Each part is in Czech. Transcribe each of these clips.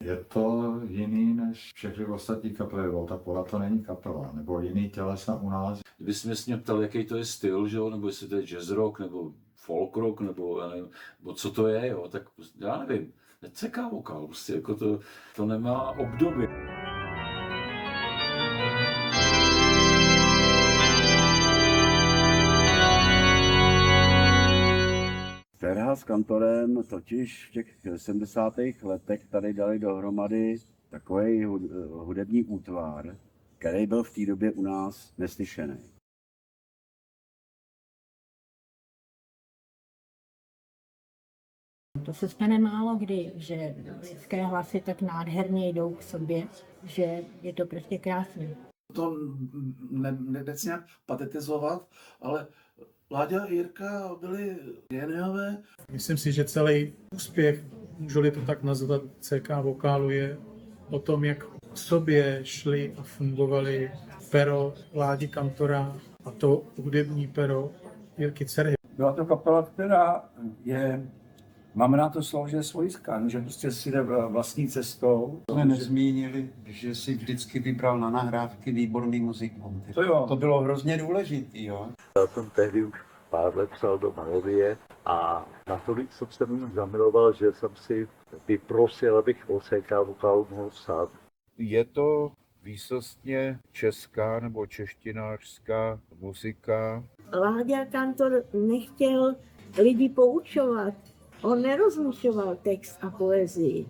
Je to jiný než všechny ostatní kapely. Volta Pola to není kapela, nebo jiný tělesa u nás. Kdybys mě směl ptal, jaký to je styl, že jo? Nebo jestli to je jazz rock, nebo folk rock, nebo, já nevím, nebo co to je, jo? Tak já nevím. Neceká vokál, prostě jako to nemá obdoby. Terha s Kantorem totiž v těch 70. letech tady dali dohromady takový hudební útvar, který byl v té době u nás neslyšený. To se stane málo kdy, že lidské hlasy tak nádherně jdou k sobě, že je to prostě krásné. To nechci nějak patetizovat, ale Láďa a Jirka byli géniové. Myslím si, že celý úspěch, můžu-li to tak nazvat, CK Vokálu je o tom, jak k sobě šli a fungovali pero Ládi Kantora a to hudební pero Jirky Cerhy. Byla to kapela, která máme na to slovo, že je svojská, že prostě si jde vlastní cestou. Jsme nezmínili, že si vždycky vybral na nahrávky výborný muzikanty. To jo. To bylo hrozně důležitý, jo. Já jsem tehdy už pár let psal do melodie a natolik jsem se mu zamiloval, že jsem si vyprosil, abych o CK Vokálu mohl psát. Je to výsostně česká nebo češtinářská muzika. Láďa Kantor nechtěl lidi poučovat. On nerozlišoval text a poezii.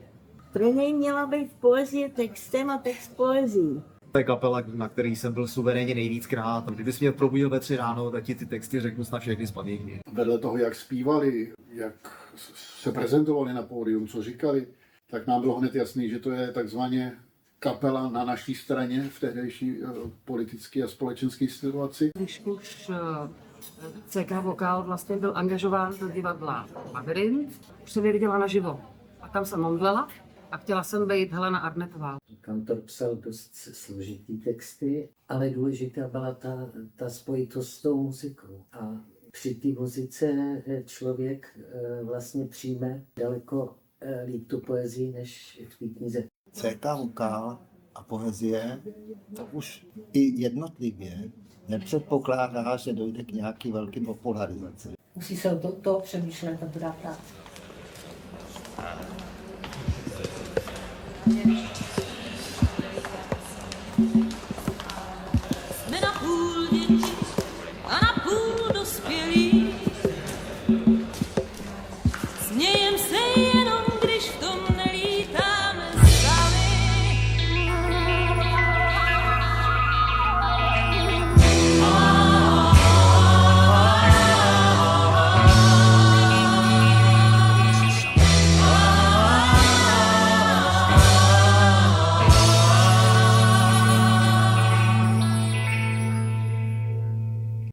Pro něj měla být poezie textem a text poezií. To je kapela, na který jsem byl suverénně nejvíckrát. Kdybys mě probudil ve 3 ráno, tak ti ty texty řeknu snad všechny z paměti. Vedle toho, jak zpívali, jak se prezentovali na pódium, co říkali, tak nám bylo hned jasný, že to je takzvaně kapela na naší straně v tehdejší politické a společenské situaci. Když už CK Vokál vlastně byl angažován do divadla Labyrint, už jsem je viděla naživo. A tam jsem omdlela a chtěla jsem být Helena Arnetová. Kantor psal dost složitý texty, ale důležitá byla ta spojitost s tou muzikou. A při té muzice člověk vlastně přijme daleko líp tu poezii než v té knize. CK Vokál a poezie, to už i jednotlivě nepředpokládá, že dojde k nějaký velký popularizaci. Musí se o to přemýšlet a to dá práci.